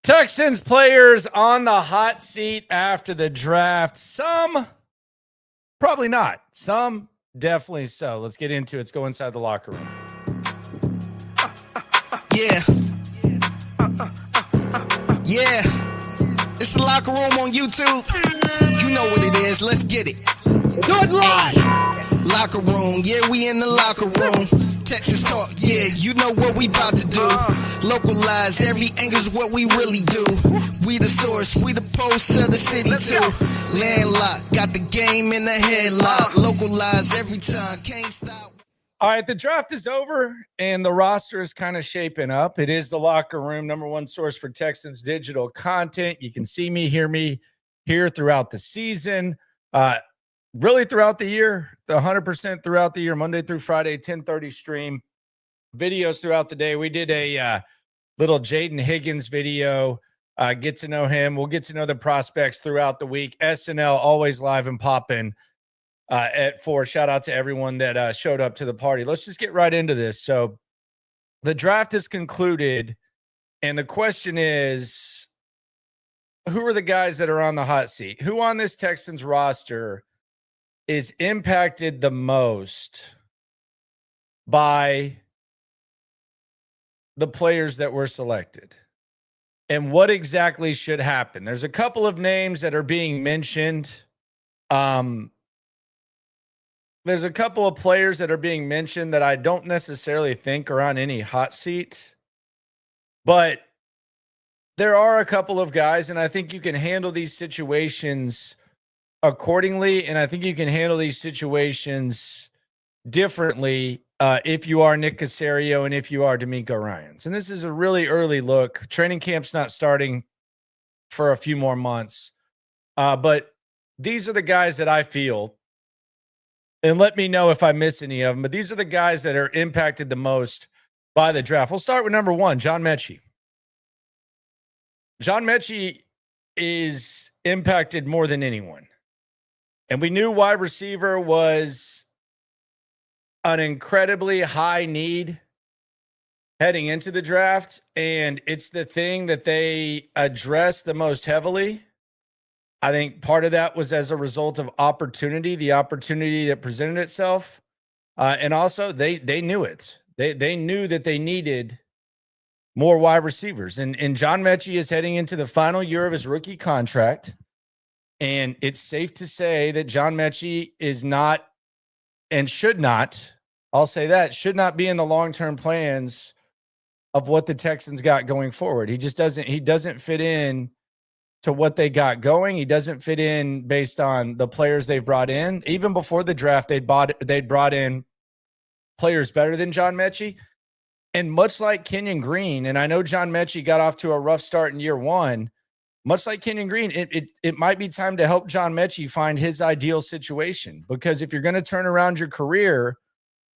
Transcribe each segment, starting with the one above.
Texans players on the hot seat after the draft. Some, probably not. Some, definitely so. Let's get into it. Let's go inside the locker room. Yeah. Yeah. It's the locker room on YouTube. You know what it is. Let's get it. Do it live. Hey. Locker room. Yeah, we in the locker room. Texas talk. Yeah, you know what we about to do. Localize every angle's what we really do. We the source. We the pulse of the city too. Landlocked. Got the game in the headlock. Localize every time. Can't stop. All right, the draft is over and the roster is kind of shaping up. It is the locker room, number one source for Texans digital content. You can see me, hear me here throughout the season, really throughout the year, the 100% throughout the year, Monday through Friday, 10:30 stream, videos throughout the day. We did a little Jaden Higgins video, get to know him. We'll get to know the prospects throughout the week. SNL always live and popping. At 4, shout out to everyone that showed up to the party. Let's just get right into this. So the draft is concluded, and the question is, who are the guys that are on the hot seat? Who on this Texans roster is impacted the most by the players that were selected? And what exactly should happen? There's a couple of names that are being mentioned. There's a couple of players that are being mentioned that I don't necessarily think are on any hot seat, but there are a couple of guys, and I think you can handle these situations accordingly, and I think you can handle these situations differently if you are Nick Caserio and if you are D'Amico Ryans. And this is a really early look. Training camp's not starting for a few more months, but these are the guys that I feel. And let me know if I miss any of them. But these are the guys that are impacted the most by the draft. We'll start with number 1, John Mechie. John Mechie is impacted more than anyone. And we knew wide receiver was an incredibly high need heading into the draft. And it's the thing that they addressed the most heavily. I think part of that was as a result of opportunity, the opportunity that presented itself. And also they knew it. They knew that they needed more wide receivers. And John Mechie is heading into the final year of his rookie contract. And it's safe to say that John Mechie is not and should not, I'll say that, should not be in the long-term plans of what the Texans got going forward. He doesn't fit in to what they got going. He doesn't fit in based on the players they've brought in. Even before the draft, they'd brought in players better than John Mechie. And much like Kenyon Green, and I know John Mechie got off to a rough start in year 1, much like Kenyon Green, it might be time to help John Mechie find his ideal situation. Because if you're going to turn around your career,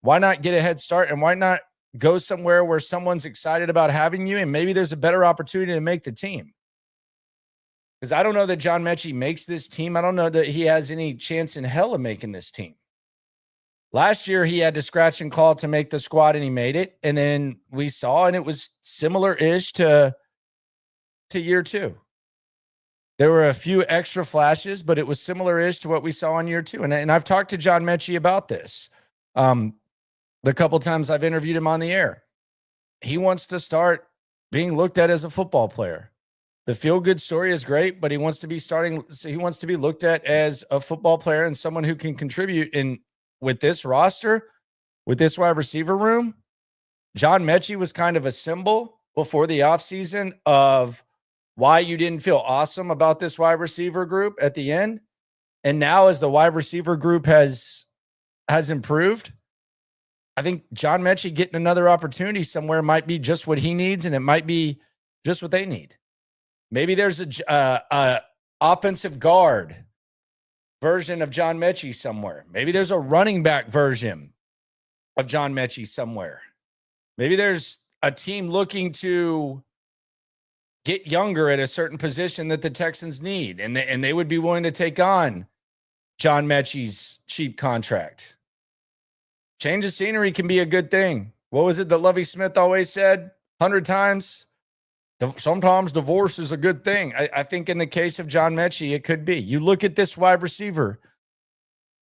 why not get a head start, and why not go somewhere where someone's excited about having you and maybe there's a better opportunity to make the team? Because I don't know that John Mechie makes this team. I don't know that he has any chance in hell of making this team. Last year, he had to scratch and claw to make the squad, and he made it. And then we saw, and it was similar-ish to year 2. There were a few extra flashes, but it was similar-ish to what we saw in year 2. And I've talked to John Mechie about this the couple times I've interviewed him on the air. He wants to start being looked at as a football player. The feel-good story is great, but he wants to be looked at as a football player and someone who can contribute. And with this roster, with this wide receiver room, John Mechie was kind of a symbol before the offseason of why you didn't feel awesome about this wide receiver group at the end. And now as the wide receiver group has improved, I think John Mechie getting another opportunity somewhere might be just what he needs, and it might be just what they need. Maybe there's a offensive guard version of John Mechie somewhere. Maybe there's a running back version of John Mechie somewhere. Maybe there's a team looking to get younger at a certain position that the Texans need, and they would be willing to take on John Mechie's cheap contract. Change of scenery can be a good thing. What was it that Lovie Smith always said 100 times? Sometimes divorce is a good thing. I think in the case of John Mechie, it could be. You look at this wide receiver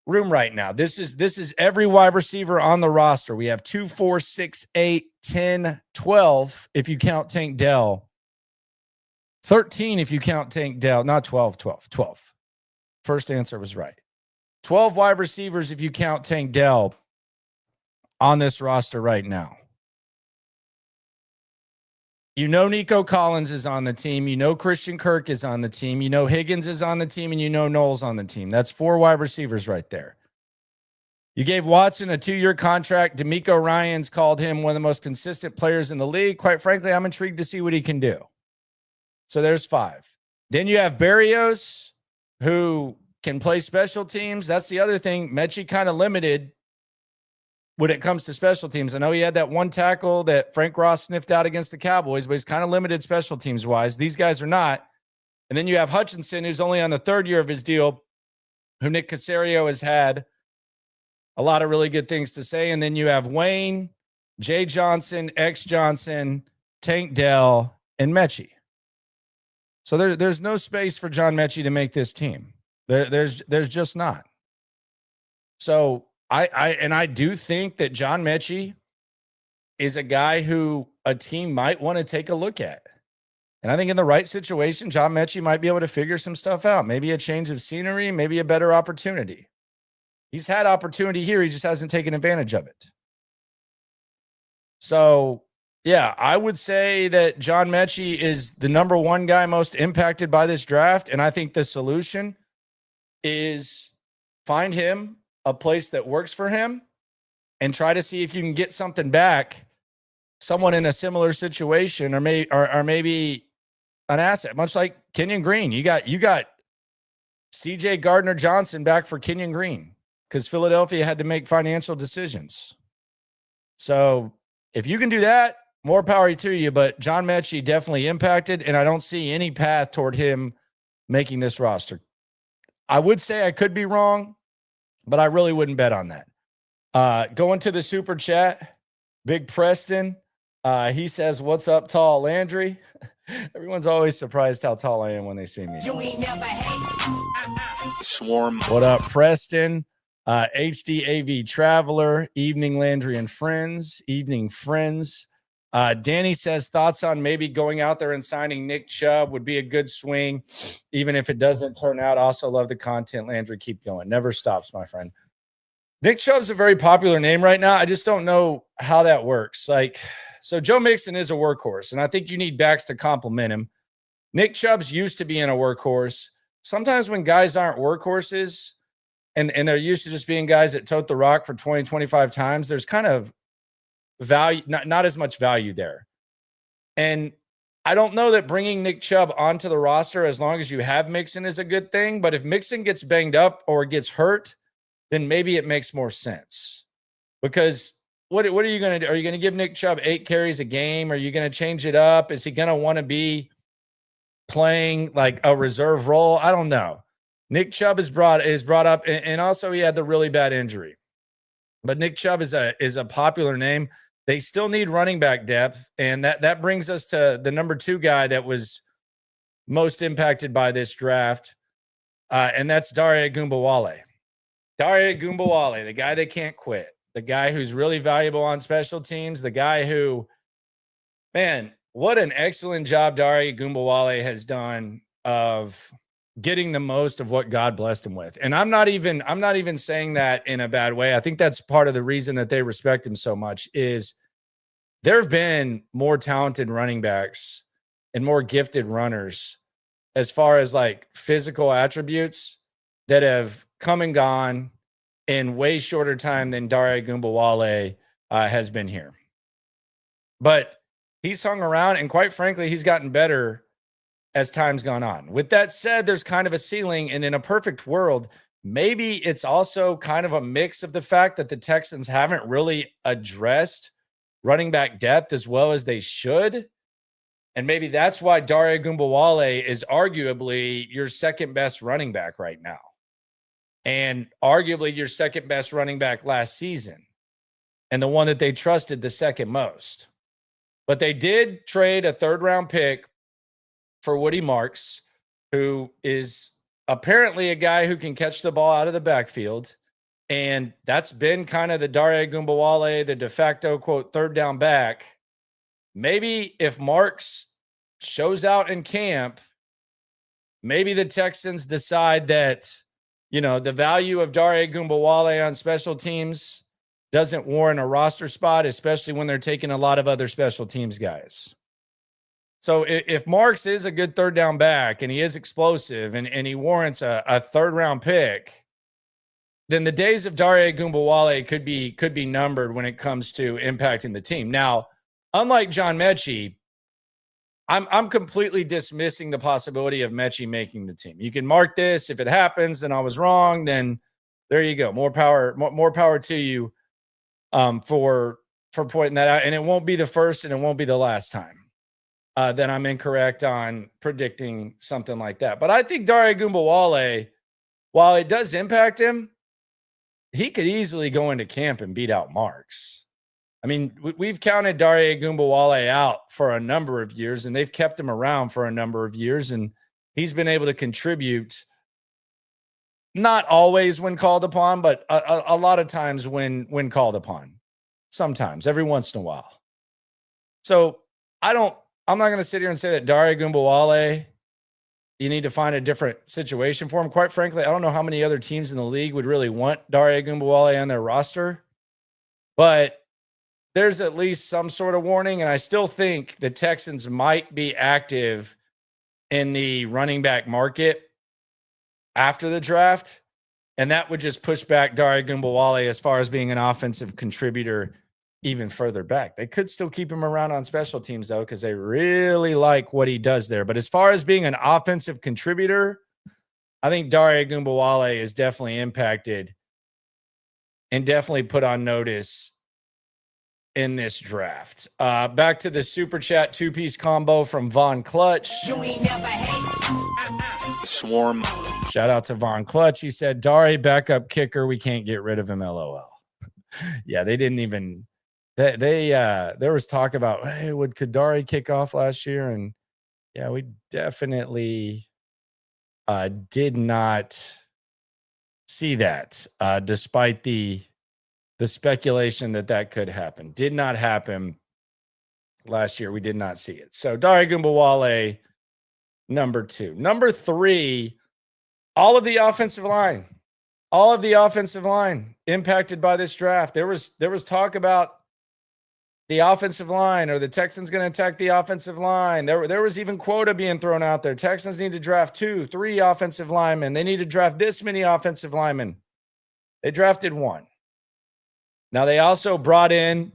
room right now. This is every wide receiver on the roster. We have 2, 4, 6, 8, 10, 12 if you count Tank Dell. 13 if you count Tank Dell. Not 12. First answer was right. 12 wide receivers if you count Tank Dell on this roster right now. You know Nico Collins is on the team. You know Christian Kirk is on the team. You know Higgins is on the team, and you know Knowles on the team. That's 4 wide receivers right there. You gave Watson a 2-year contract. D'Amico Ryans called him one of the most consistent players in the league. Quite frankly, I'm intrigued to see what he can do. So there's 5. Then you have Berrios, who can play special teams. That's the other thing. Mechie kind of limited when it comes to special teams. I know he had that one tackle that Frank Ross sniffed out against the Cowboys, but he's kind of limited special teams wise. These guys are not. And then you have Hutchinson, who's only on the 3rd year of his deal, who Nick Caserio has had a lot of really good things to say. And then you have Wayne, Jay Johnson, X Johnson, Tank Dell, and Mechie. So there's no space for John Mechie to make this team. There's just not. So I do think that John Mechie is a guy who a team might want to take a look at. And I think in the right situation, John Mechie might be able to figure some stuff out. Maybe a change of scenery, maybe a better opportunity. He's had opportunity here. He just hasn't taken advantage of it. So, yeah, I would say that John Mechie is the number 1 guy most impacted by this draft. And I think the solution is find him a place that works for him and try to see if you can get something back, someone in a similar situation, or maybe an asset, much like Kenyon Green. You got CJ Gardner-Johnson back for Kenyon Green because Philadelphia had to make financial decisions. So if you can do that, more power to you. But John Mechie definitely impacted, and I don't see any path toward him making this roster. I would say I could be wrong, but I really wouldn't bet on that. Going to the super chat, Big Preston. He says, "What's up, tall Landry?" Everyone's always surprised how tall I am when they see me. You ain't never hate. Swarm. What up, Preston? HDAV Traveler. Evening, Landry and friends. Evening, friends. Danny says, thoughts on maybe going out there and signing Nick Chubb would be a good swing, even if it doesn't turn out. Also love the content, Landry. Keep going. Never stops, my friend. Nick Chubb's a very popular name right now. I just don't know how that works. So Joe Mixon is a workhorse, and I think you need backs to complement him. Nick Chubb's used to being a workhorse. Sometimes when guys aren't workhorses and they're used to just being guys that tote the rock for 20, 25 times, there's kind of value, not as much value there. And I don't know that bringing Nick Chubb onto the roster as long as you have Mixon is a good thing, but if Mixon gets banged up or gets hurt, then maybe it makes more sense. Because what are you going to do? Are you going to give Nick Chubb 8 carries a game? Are you going to change it up? Is he going to want to be playing like a reserve role? I don't know. Nick Chubb is brought up, and also he had the really bad injury. But Nick Chubb is a popular name. They still need running back depth, and that brings us to the number 2 guy that was most impacted by this draft, and that's Dare Ogunbowale. Dare Ogunbowale, the guy that can't quit, the guy who's really valuable on special teams, the guy who, man, what an excellent job Dare Ogunbowale has done of getting the most of what God blessed him with. And I'm not even saying that in a bad way. I think that's part of the reason that they respect him so much is there have been more talented running backs and more gifted runners as far as like physical attributes that have come and gone in way shorter time than Dare Ogunbowale has been here. But he's hung around, and quite frankly, he's gotten better as time's gone on. With that said, there's kind of a ceiling, and in a perfect world, maybe it's also kind of a mix of the fact that the Texans haven't really addressed running back depth as well as they should. And maybe that's why Dare Ogunbowale is arguably your second best running back right now. And arguably your second best running back last season. And the one that they trusted the second most. But they did trade a 3rd-round pick for Woody Marks, who is apparently a guy who can catch the ball out of the backfield. And that's been kind of the Dare Ogunbowale, the de facto, quote, 3rd down back. Maybe if Marks shows out in camp, maybe the Texans decide that, the value of Dare Ogunbowale on special teams doesn't warrant a roster spot, especially when they're taking a lot of other special teams guys. So if Marks is a good 3rd down back and he is explosive and he warrants a 3rd-round pick, then the days of Dare Ogunbowale could be numbered when it comes to impacting the team. Now, unlike John Mechie, I'm completely dismissing the possibility of Mechie making the team. You can mark this. If it happens, then I was wrong. Then there you go. More power to you for pointing that out. And it won't be the first and it won't be the last time that I'm incorrect on predicting something like that. But I think Dare Ogunbowale, while it does impact him, he could easily go into camp and beat out Marks. I mean, we've counted Dare Ogunbowale out for a number of years, and they've kept him around for a number of years, and he's been able to contribute, not always when called upon, but a lot of times when called upon. Sometimes, every once in a while. So I'm not going to sit here and say that Dare Ogunbowale, you need to find a different situation for him. Quite frankly, I don't know how many other teams in the league would really want Dare Ogunbowale on their roster, but there's at least some sort of warning. And I still think the Texans might be active in the running back market after the draft. And that would just push back Dare Ogunbowale as far as being an offensive contributor even further back. They could still keep him around on special teams, though, because they really like what he does there. But as far as being an offensive contributor, I think Dare Ogunbowale is definitely impacted and definitely put on notice in this draft. Back to the super chat 2-piece combo from Von Clutch. You ain't never hate. Swarm. Shout out to Von Clutch. He said, Dare, backup kicker. We can't get rid of him. LOL. Yeah, they didn't even. There was talk about, hey, would Kadari kick off last year? And yeah, we definitely did not see that, despite the speculation that could happen. Did not happen last year. We did not see it. So Dare Ogunbowale, number 2. Number 3, all of the offensive line impacted by this draft. There was talk about the offensive line, or the Texans going to attack the offensive line. There was even quota being thrown out there. Texans need to draft 2, 3 offensive linemen. They need to draft this many offensive linemen. They drafted 1. Now, they also brought in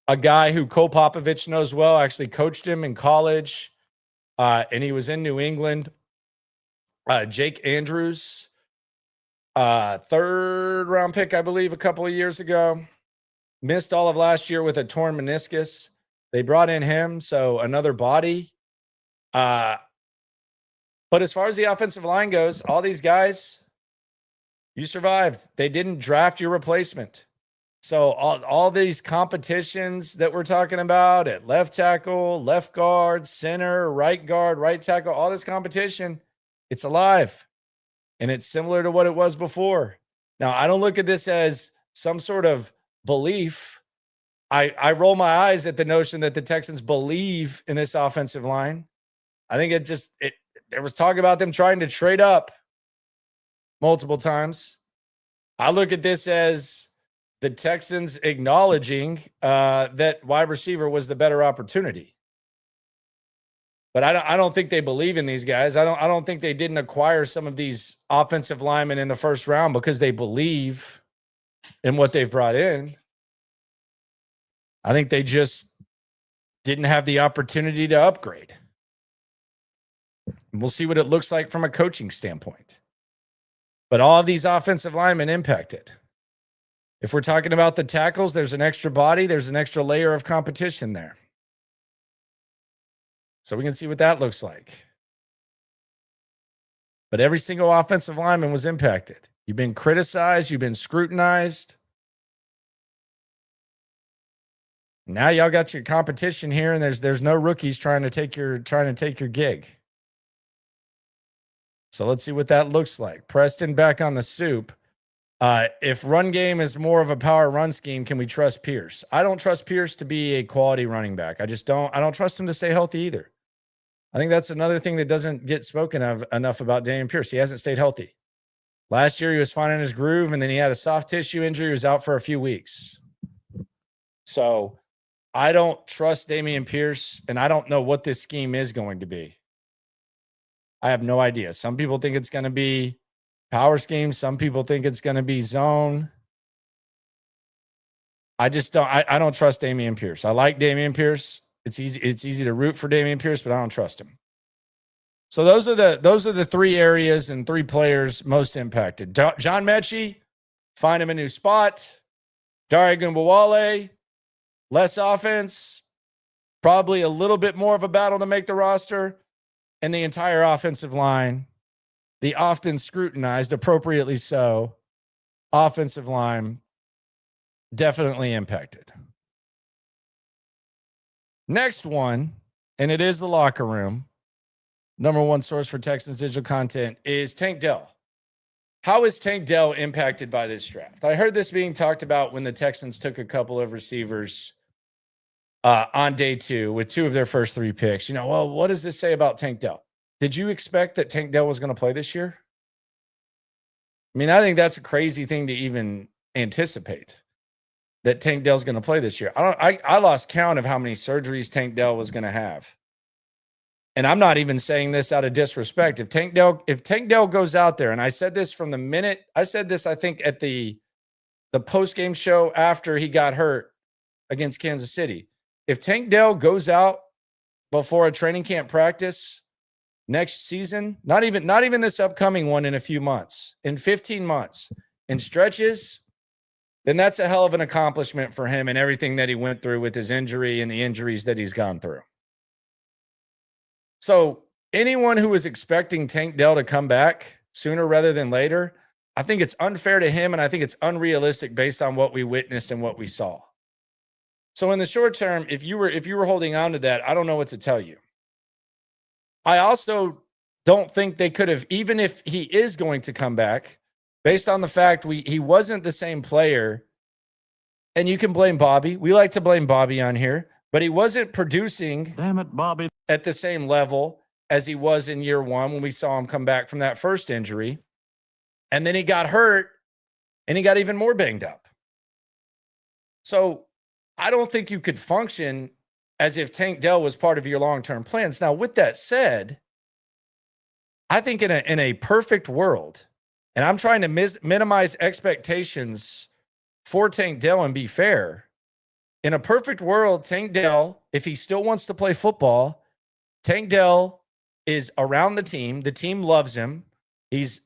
a guy who Cole Popovich knows well, actually coached him in college, and he was in New England. Jake Andrews, 3rd-round pick, I believe, a couple of years ago. Missed all of last year with a torn meniscus. They brought in him, so another body. But as far as the offensive line goes, all these guys, you survived. They didn't draft your replacement. So all these competitions that we're talking about at left tackle, left guard, center, right guard, right tackle, all this competition, it's alive. And it's similar to what it was before. Now, I don't look at this as some sort of belief. I roll my eyes at the notion that the Texans believe in this offensive line. I think there was talk about them trying to trade up multiple times. I look at this as the Texans acknowledging that wide receiver was the better opportunity. But I don't think they believe in these guys. I don't think they didn't acquire some of these offensive linemen in the first round because they believe in what they've brought in. I think they just didn't have the opportunity to upgrade. And we'll see what it looks like from a coaching standpoint. But all of these offensive linemen impacted. If we're talking about the tackles, there's an extra body. There's an extra layer of competition there. So we can see what that looks like. But every single offensive lineman was impacted. You've been criticized. You've been scrutinized. Now y'all got your competition here, and there's no rookies trying to take your gig. So let's see what that looks like. Preston back on the soup. If run game is more of a power run scheme, can we trust Pierce? I don't trust Pierce to be a quality running back. I don't trust him to stay healthy either. I think that's another thing that doesn't get spoken of enough about Dameon Pierce. He hasn't stayed healthy. Last year, he was finding his groove, and then he had a soft tissue injury. He was out for a few weeks. So I don't trust Dameon Pierce, and I don't know what this scheme is going to be. I have no idea. Some people think it's going to be power scheme. Some people think it's going to be zone. I just don't. I don't trust Dameon Pierce. I like Dameon Pierce. It's easy to root for Dameon Pierce, but I don't trust him. So those are the three areas and three players most impacted. John Mechie, find him a new spot. Dare Ogunbowale, less offense, probably a little bit more of a battle to make the roster. And the entire offensive line, the often scrutinized, appropriately so, offensive line, definitely impacted. Next one, and it is the locker room. Number one source for Texans digital content is Tank Dell. How is Tank Dell impacted by this draft? I heard this being talked about when the Texans took a couple of receivers on day 2 with 2 of their first 3 picks. Well, what does this say about Tank Dell? Did you expect that Tank Dell was going to play this year? I mean, I think that's a crazy thing to even anticipate, that Tank Dell's going to play this year. I lost count of how many surgeries Tank Dell was going to have. And I'm not even saying this out of disrespect. If Tank Dell goes out there, and I said this from the minute, I think at the post-game show after he got hurt against Kansas City. If Tank Dell goes out before a training camp practice next season, not even this upcoming one in a few months, in 15 months, in stretches, then that's a hell of an accomplishment for him and everything that he went through with his injury and the injuries that he's gone through. So anyone who is expecting Tank Dell to come back sooner rather than later, I think it's unfair to him, and I think it's unrealistic based on what we witnessed and what we saw. So in the short term, if you were holding on to that, I don't know what to tell you. I also don't think they could have, even if he is going to come back, based on the fact he wasn't the same player. And you can blame Bobby. We like to blame Bobby on here, but he wasn't producing, damn it, Bobby, at the same level as he was in year 1 when we saw him come back from that first injury. And then he got hurt and he got even more banged up. So I don't think you could function as if Tank Dell was part of your long-term plans. Now, with that said, I think in a perfect world, and I'm trying to minimize expectations for Tank Dell and be fair, in a perfect world, Tank Dell, if he still wants to play football, Tank Dell is around the team. The team loves him. He's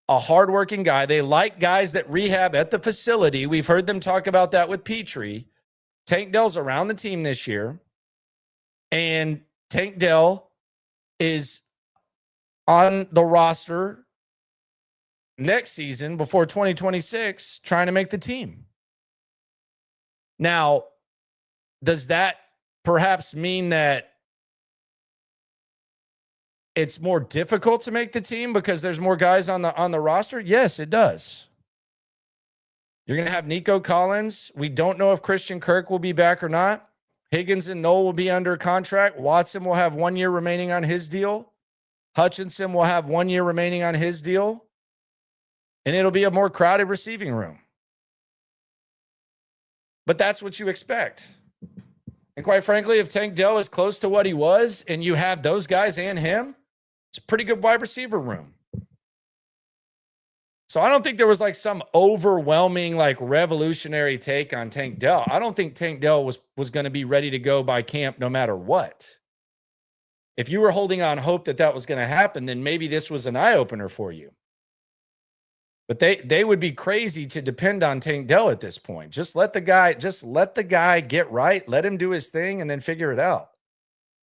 a hardworking guy. They like guys that rehab at the facility. We've heard them talk about that with Petrie. Tank Dell's around the team this year. And Tank Dell is on the roster next season before 2026 trying to make the team. Now, does that perhaps mean that it's more difficult to make the team because there's more guys on the roster? Yes, it does. You're going to have Nico Collins. We don't know if Christian Kirk will be back or not. Higgins and Knoll will be under contract. Watson will have 1 year remaining on his deal. Hutchinson will have 1 year remaining on his deal. And it'll be a more crowded receiving room. But that's what you expect. And quite frankly, if Tank Dell is close to what he was and you have those guys and him, it's a pretty good wide receiver room. So I don't think there was like some overwhelming, like revolutionary take on Tank Dell. I don't think Tank Dell was going to be ready to go by camp no matter what. If you were holding on hope that was going to happen, then maybe this was an eye-opener for you. But they would be crazy to depend on Tank Dell at this point. Just let the guy get right, let him do his thing, and then figure it out.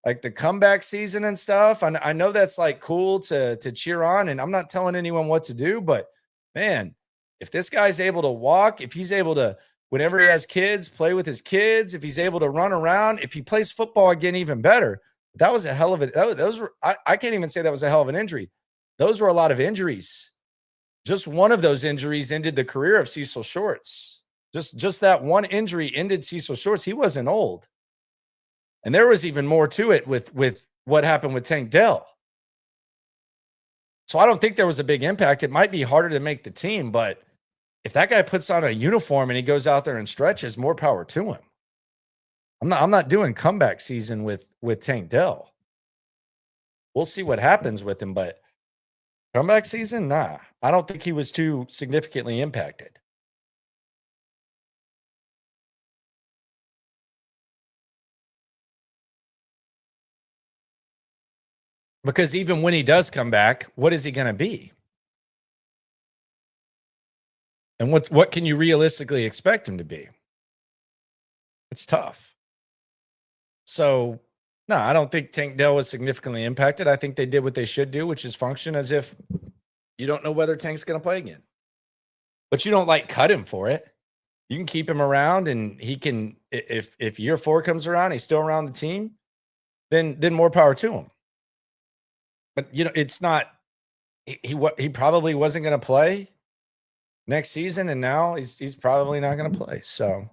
Like the comeback season and stuff. I know that's like cool to cheer on, and I'm not telling anyone what to do, but man, if this guy's able to walk, if he's able to whenever he has kids, play with his kids. If he's able to run around, if he plays football again, even better. That was a hell of it. Those were, I can't even say that was a hell of an injury. Those were a lot of injuries. Just one of those injuries ended the career of Cecil Shorts. Just that one injury ended Cecil Shorts. He wasn't old. And there was even more to it with what happened with Tank Dell. So I don't think there was a big impact. It might be harder to make the team, but if that guy puts on a uniform and he goes out there and stretches, more power to him. I'm not doing comeback season with Tank Dell. We'll see what happens with him, but comeback season, nah. I don't think he was too significantly impacted. Because even when he does come back, what is he going to be? And what can you realistically expect him to be? It's tough. So, no, I don't think Tank Dell was significantly impacted. I think they did what they should do, which is function as if you don't know whether Tank's going to play again. But you don't cut him for it. You can keep him around, and he can, if year 4 comes around, he's still around the team, then more power to him. But it's not. He probably wasn't going to play next season, and now he's probably not going to play. So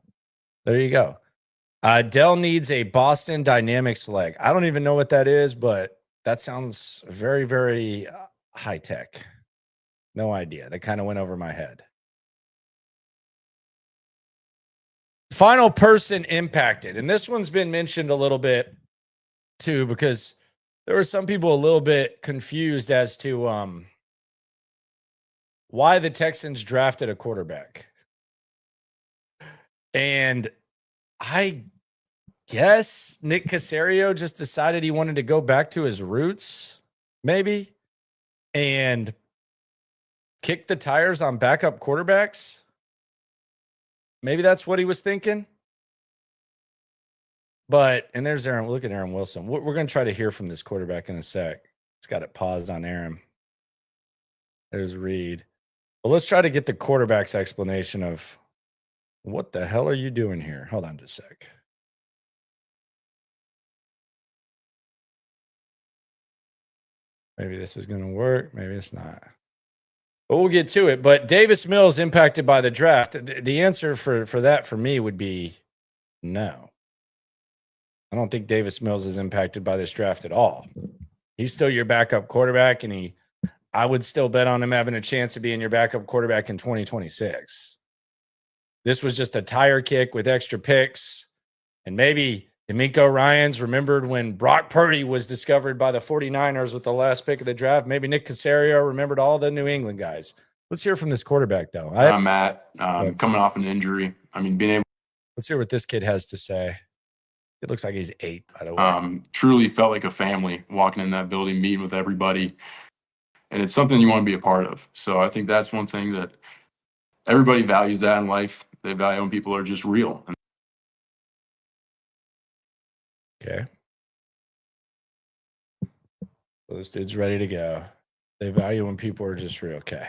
there you go. Dell needs a Boston Dynamics leg. I don't even know what that is, but that sounds very, very high tech. No idea. That kind of went over my head. Final person impacted, and this one's been mentioned a little bit too, because there were some people a little bit confused as to why the Texans drafted a quarterback. And I guess Nick Caserio just decided he wanted to go back to his roots, maybe, and kick the tires on backup quarterbacks. Maybe that's what he was thinking. But, and there's Aaron. Look at Aaron Wilson. We're going to try to hear from this quarterback in a sec. It's got it paused on Aaron. There's Reed. Well, let's try to get the quarterback's explanation of what the hell are you doing here? Hold on just a sec. Maybe this is going to work. Maybe it's not. But we'll get to it. But Davis Mills impacted by the draft. The answer for that for me would be no. I don't think Davis Mills is impacted by this draft at all. He's still your backup quarterback, and I would still bet on him having a chance of being your backup quarterback in 2026. This was just a tire kick with extra picks. And maybe D'Amico Ryans remembered when Brock Purdy was discovered by the 49ers with the last pick of the draft. Maybe Nick Caserio remembered all the New England guys. Let's hear from this quarterback, though. I'm Matt, coming off an injury. Let's hear what this kid has to say. It looks like he's 8, by the way. Truly felt like a family walking in that building, meeting with everybody. And it's something you want to be a part of. So I think that's one thing that everybody values that in life. They value when people are just real. Okay. So this dude's ready to go. They value when people are just real. Okay.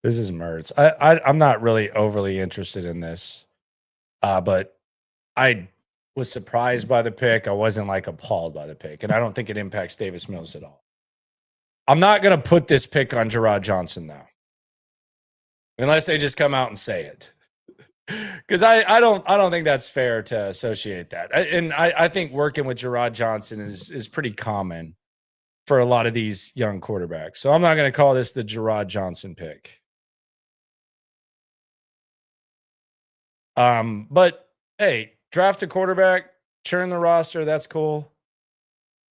This is Mertz. I'm not really overly interested in this, but I was surprised by the pick. I wasn't appalled by the pick, and I don't think it impacts Davis Mills at all. I'm not going to put this pick on Gerard Johnson, though, unless they just come out and say it. Because I don't think that's fair to associate that. I think working with Gerard Johnson is pretty common for a lot of these young quarterbacks. So I'm not going to call this the Gerard Johnson pick. But hey, draft a quarterback, churn the roster. That's cool.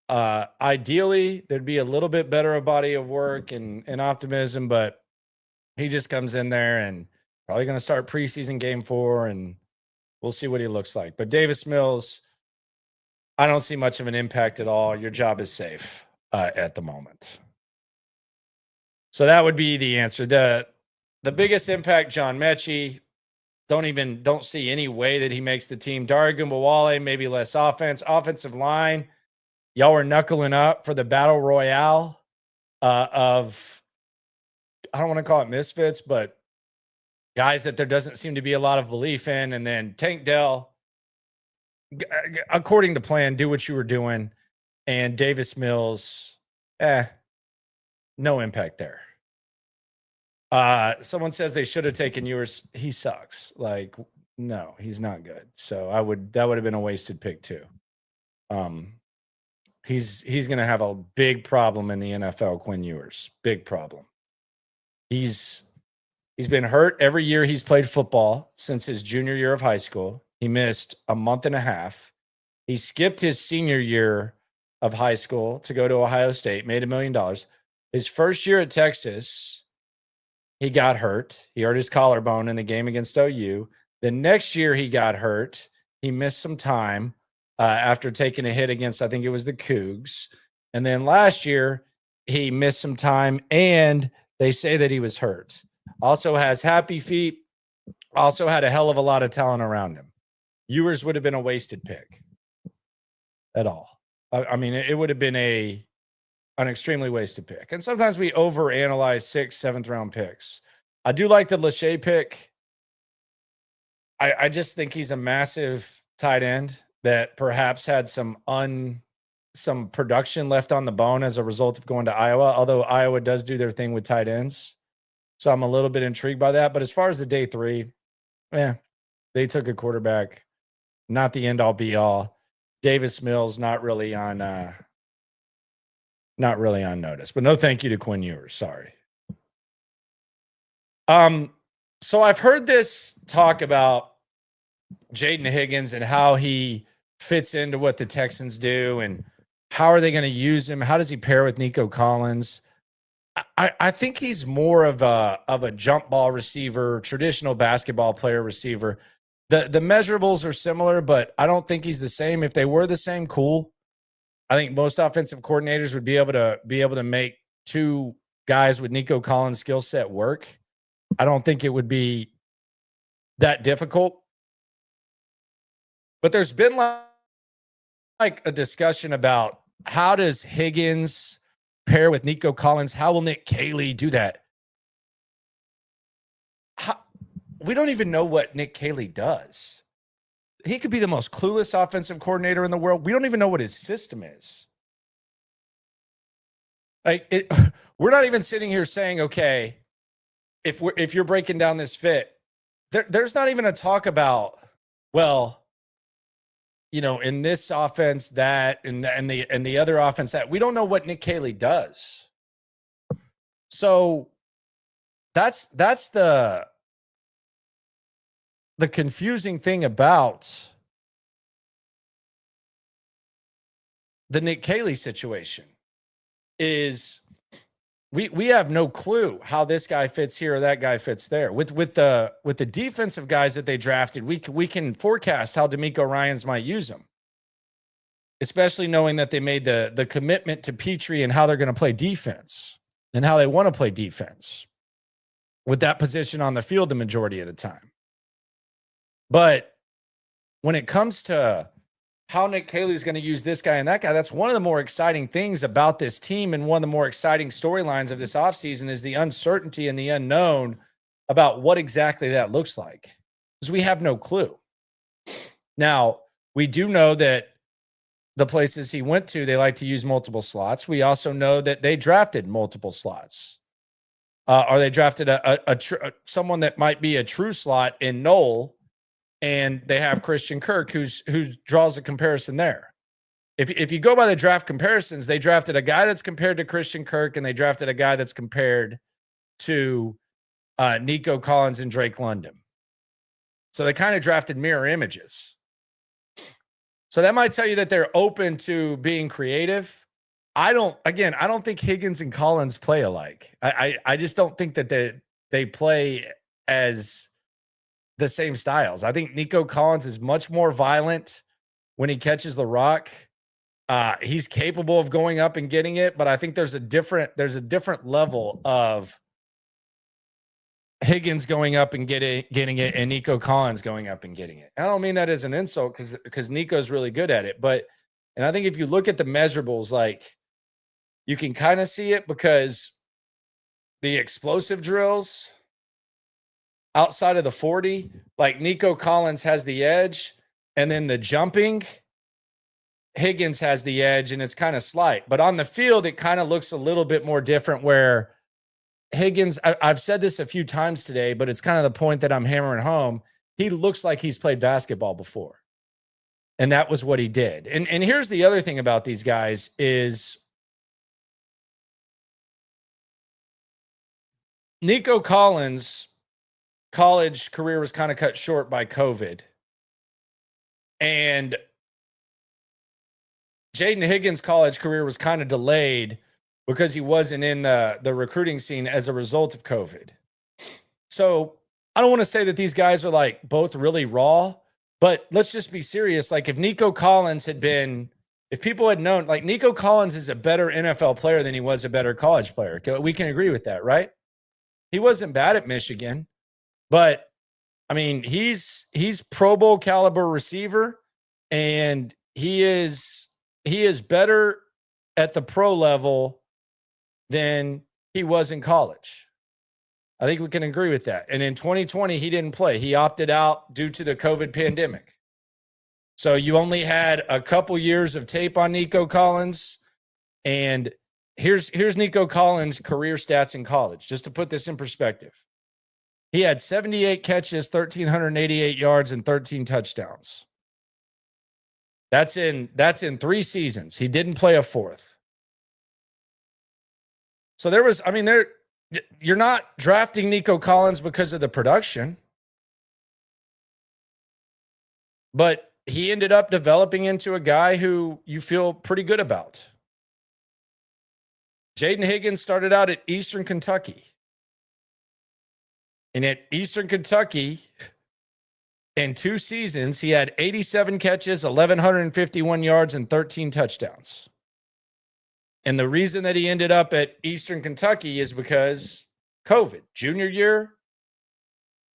Ideally, there'd be a little bit better a body of work and optimism, but he just comes in there and probably going to start preseason game 4, and we'll see what he looks like. But Davis Mills, I don't see much of an impact at all. Your job is safe at the moment. So that would be the answer. The biggest impact, John Mechie. Don't see any way that he makes the team. Dare Ogunbowale, maybe less offense. Offensive line, y'all were knuckling up for the battle royale of, I don't want to call it misfits, but guys that there doesn't seem to be a lot of belief in. And then Tank Dell, according to plan, do what you were doing. And Davis Mills, no impact there. Someone says they should have taken Ewers. He sucks. Like, no, he's not good. So that would have been a wasted pick too. He's going to have a big problem in the NFL, Quinn Ewers. Big problem. He's been hurt every year he's played football since his junior year of high school. He missed a month and a half. He skipped his senior year of high school to go to Ohio State, made $1 million. His first year at Texas, he got hurt. He hurt his collarbone in the game against OU. The next year he got hurt. He missed some time after taking a hit against, I think it was the Cougs. And then last year he missed some time, and they say that he was hurt. Also has happy feet. Also had a hell of a lot of talent around him. Ewers would have been a wasted pick at all. I mean, it would have been an extremely wasted pick. And sometimes we overanalyze 6th, 7th round picks. I do like the Lachey pick. I just think he's a massive tight end that perhaps had some production left on the bone as a result of going to Iowa, although Iowa does do their thing with tight ends. So I'm a little bit intrigued by that. But as far as the day 3, they took a quarterback, not the end all be all. Davis Mills not really on notice. But no thank you to Quinn Ewers. Sorry. So I've heard this talk about Jaden Higgins and how he fits into what the Texans do and how are they going to use him? How does he pair with Nico Collins? I think he's more of a jump ball receiver, traditional basketball player receiver. The measurables are similar, but I don't think he's the same. If they were the same, cool. I think most offensive coordinators would be able to make two guys with Nico Collins' skill set work. I don't think it would be that difficult. But there's been like a discussion about how does Higgins pair with Nico Collins? How will Nick Caley do that? We don't even know what Nick Caley does. He could be the most clueless offensive coordinator in the world. We don't even know what his system is. We're not even sitting here saying, okay, if you're breaking down this fit, there's not even a talk about, well, you know, in this offense, that, and the other offense, that. We don't know what Nick Caley does. So that's the confusing thing about the Nick Caley situation is we have no clue how this guy fits here or that guy fits there. With the defensive guys that they drafted, we can forecast how DeMeco Ryans might use them, especially knowing that they made the commitment to Petrie and how they're going to play defense and how they want to play defense with that position on the field the majority of the time. But when it comes to how Nick Caley is going to use this guy and that guy, that's one of the more exciting things about this team, and one of the more exciting storylines of this offseason is the uncertainty and the unknown about what exactly that looks like, because we have no clue. Now, we do know that the places he went to, they like to use multiple slots. We also know that they drafted multiple slots. Or they drafted someone that might be a true slot in Knoll, and they have Christian Kirk, who draws a comparison there. If you go by the draft comparisons, they drafted a guy that's compared to Christian Kirk, and they drafted a guy that's compared to Nico Collins and Drake London. So they kind of drafted mirror images. So that might tell you that they're open to being creative. I don't think Higgins and Collins play alike. I just don't think that they play as the same styles. I think Nico Collins is much more violent when he catches the rock. He's capable of going up and getting it, but I think there's a different level of Higgins going up and getting it, and Nico Collins going up and getting it. I don't mean that as an insult, because Nico's really good at it, and I think if you look at the measurables, like, you can kind of see it, because the explosive drills, outside of the 40, like Nico Collins has the edge, and then the jumping, Higgins has the edge, and it's kind of slight. But on the field, it kind of looks a little bit more different where Higgins, I've said this a few times today, but it's kind of the point that I'm hammering home. He looks like he's played basketball before. And that was what he did. And here's the other thing about these guys is Nico Collins' college career was kind of cut short by COVID. And Jaden Higgins' college career was kind of delayed because he wasn't in the recruiting scene as a result of COVID. So I don't want to say that these guys are like both really raw, but let's just be serious. Like if Nico Collins had been, if people had known, like Nico Collins is a better NFL player than he was a better college player. We can agree with that, right? He wasn't bad at Michigan, but I mean, he's Pro Bowl caliber receiver, and he is better at the pro level than he was in college. I think we can agree with that. And in 2020, he didn't play. He opted out due to the COVID pandemic. So you only had a couple years of tape on Nico Collins. And here's Nico Collins' career stats in college, just to put this in perspective. He had 78 catches, 1,388 yards, and 13 touchdowns. That's in 3 seasons. He didn't play a fourth. So you're not drafting Nico Collins because of the production, but he ended up developing into a guy who you feel pretty good about. Jaden Higgins started out at Eastern Kentucky. And at Eastern Kentucky, in 2 seasons, he had 87 catches, 1,151 yards, and 13 touchdowns. And the reason that he ended up at Eastern Kentucky is because COVID. Junior year,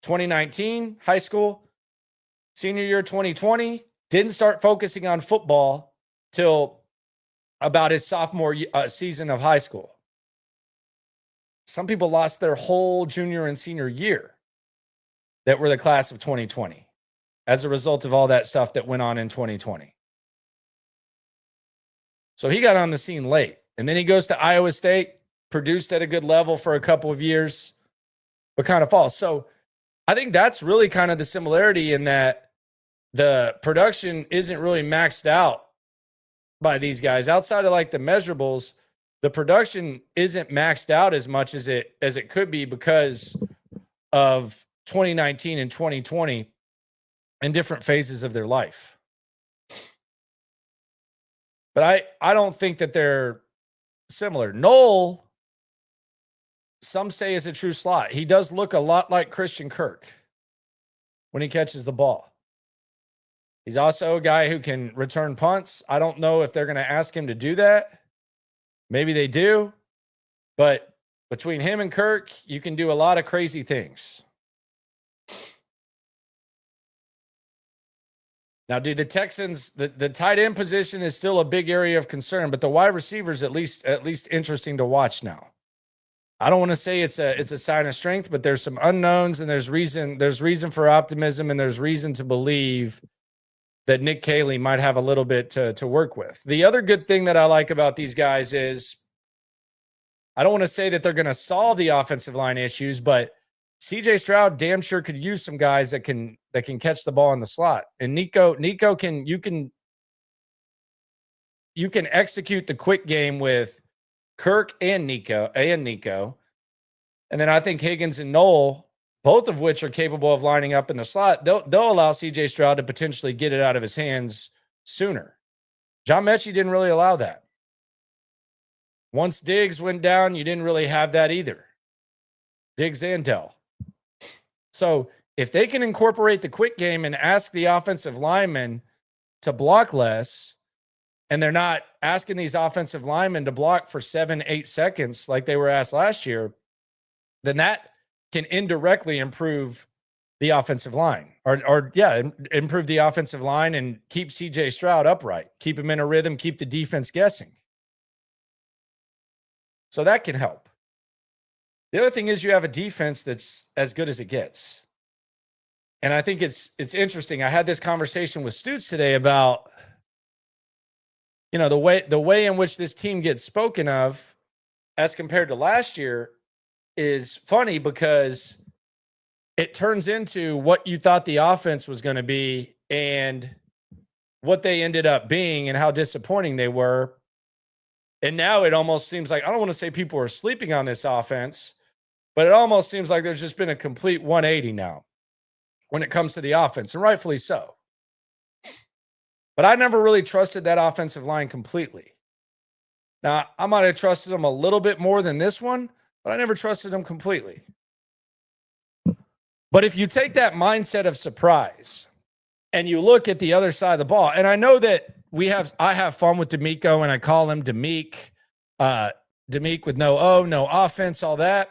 2019, high school. Senior year, 2020, didn't start focusing on football till about his sophomore season of high school. Some people lost their whole junior and senior year that were the class of 2020 as a result of all that stuff that went on in 2020. So he got on the scene late. And then he goes to Iowa State, produced at a good level for a couple of years, but kind of falls. So I think that's really kind of the similarity in that the production isn't really maxed out by these guys. Outside of like the measurables, the production isn't maxed out as much as it could be because of 2019 and 2020 in different phases of their life. But I don't think that they're similar. Noel, some say, is a true slot. He does look a lot like Christian Kirk when he catches the ball. He's also a guy who can return punts. I don't know if they're going to ask him to do that. Maybe they do. But between him and Kirk, you can do a lot of crazy things. Now, the Texans, the tight end position is still a big area of concern, but the wide receivers at least interesting to watch now. I don't want to say it's a sign of strength, but there's some unknowns and there's reason for optimism, and there's reason to believe that Nick Caley might have a little bit to work with. The other good thing that I like about these guys is I don't want to say that they're going to solve the offensive line issues, but CJ Stroud damn sure could use some guys that can catch the ball in the slot. And Nico can execute the quick game with Kirk and Nico. And then I think Higgins and Noel, both of which are capable of lining up in the slot, they'll allow CJ Stroud to potentially get it out of his hands sooner. John Mechie didn't really allow that. Once Diggs went down, you didn't really have that either. Diggs and Dell. So if they can incorporate the quick game and ask the offensive linemen to block less, and they're not asking these offensive linemen to block for 7-8 seconds like they were asked last year, then that can indirectly improve the offensive line improve the offensive line and keep CJ Stroud upright, keep him in a rhythm, keep the defense guessing. So that can help. The other thing is you have a defense that's as good as it gets. And I think it's interesting. I had this conversation with Stoots today about, the way in which this team gets spoken of as compared to last year is funny because it turns into what you thought the offense was going to be and what they ended up being and how disappointing they were. And now it almost seems like, I don't want to say people are sleeping on this offense, but it almost seems like there's just been a complete 180 now when it comes to the offense, and rightfully so. But I never really trusted that offensive line completely. Now, I might have trusted them a little bit more than this one, but I never trusted them completely. But if you take that mindset of surprise and you look at the other side of the ball, and I know that I have fun with D'Amico, and I call him Demeek with no offense, all that.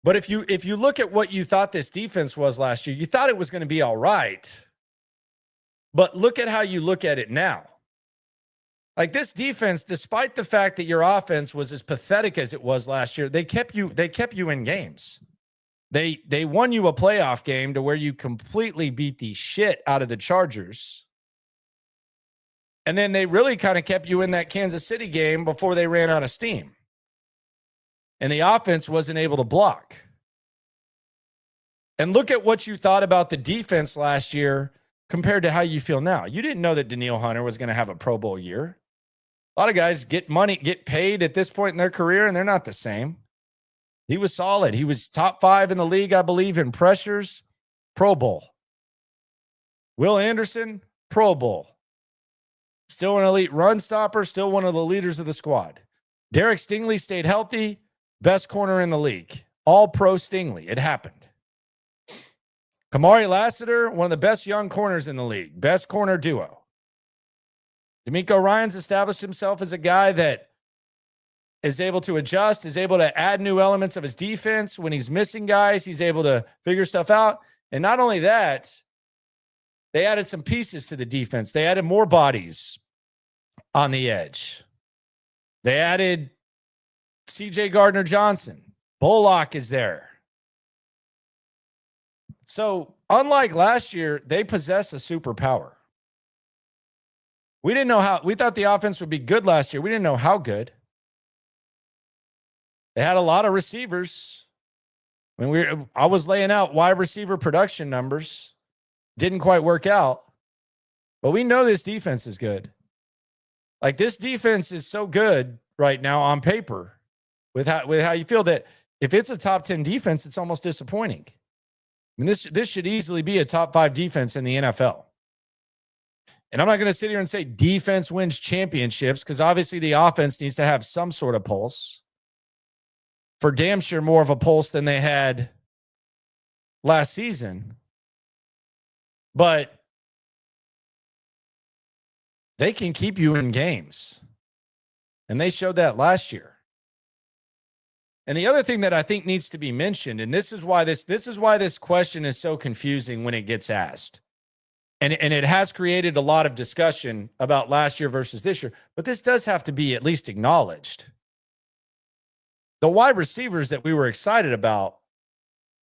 But if you look at what you thought this defense was last year, you thought it was going to be all right. But look at how you look at it now. Like this defense, despite the fact that your offense was as pathetic as it was last year, they kept you in games. They won you a playoff game to where you completely beat the shit out of the Chargers. And then they really kind of kept you in that Kansas City game before they ran out of steam. And the offense wasn't able to block. And look at what you thought about the defense last year compared to how you feel now. You didn't know that Danielle Hunter was going to have a Pro Bowl year. A lot of guys get paid at this point in their career, and they're not the same. He was solid. He was top 5 in the league, I believe, in pressures. Pro Bowl. Will Anderson, Pro Bowl. Still an elite run stopper, still one of the leaders of the squad. Derek Stingley stayed healthy, best corner in the league. All pro Stingley. It happened. Kamari Lassiter, one of the best young corners in the league. Best corner duo. D'Amico Ryans established himself as a guy that is able to adjust, is able to add new elements of his defense. When he's missing guys, he's able to figure stuff out. And not only that, they added some pieces to the defense. They added more bodies on the edge. They added C.J. Gardner-Johnson. Bullock is there. So, unlike last year, they possess a superpower. We thought the offense would be good last year. We didn't know how good. They had a lot of receivers. I was laying out wide receiver production numbers. Didn't quite work out. But we know this defense is good. Like, this defense is so good right now on paper with how you feel that if it's a top 10 defense, it's almost disappointing. I mean, this should easily be a top 5 defense in the NFL. And I'm not going to sit here and say defense wins championships because obviously the offense needs to have some sort of pulse. For damn sure more of a pulse than they had last season. But they can keep you in games. And they showed that last year. And the other thing that I think needs to be mentioned, and this is why this question is so confusing when it gets asked. And it has created a lot of discussion about last year versus this year, but this does have to be at least acknowledged. The wide receivers that we were excited about,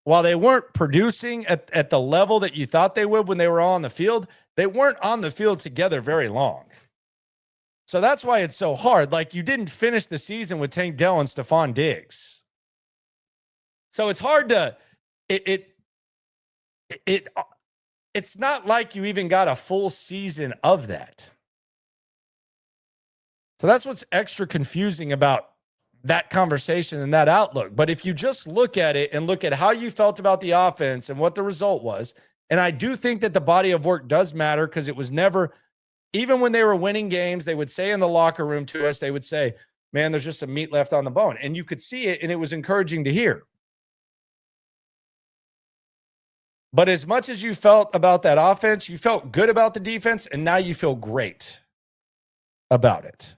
while they weren't producing at the level that you thought they would when they were on the field, they weren't on the field together very long. So that's why it's so hard. Like, you didn't finish the season with Tank Dell and Stephon Diggs. So it's hard to it's not like you even got a full season of that. So that's what's extra confusing about that conversation and that outlook. But if you just look at it and look at how you felt about the offense and what the result was, and I do think that the body of work does matter because it was never, even when they were winning games, they would say in the locker room to us, they would say, man, there's just some meat left on the bone. And you could see it, and it was encouraging to hear. But as much as you felt about that offense, you felt good about the defense, and now you feel great about it.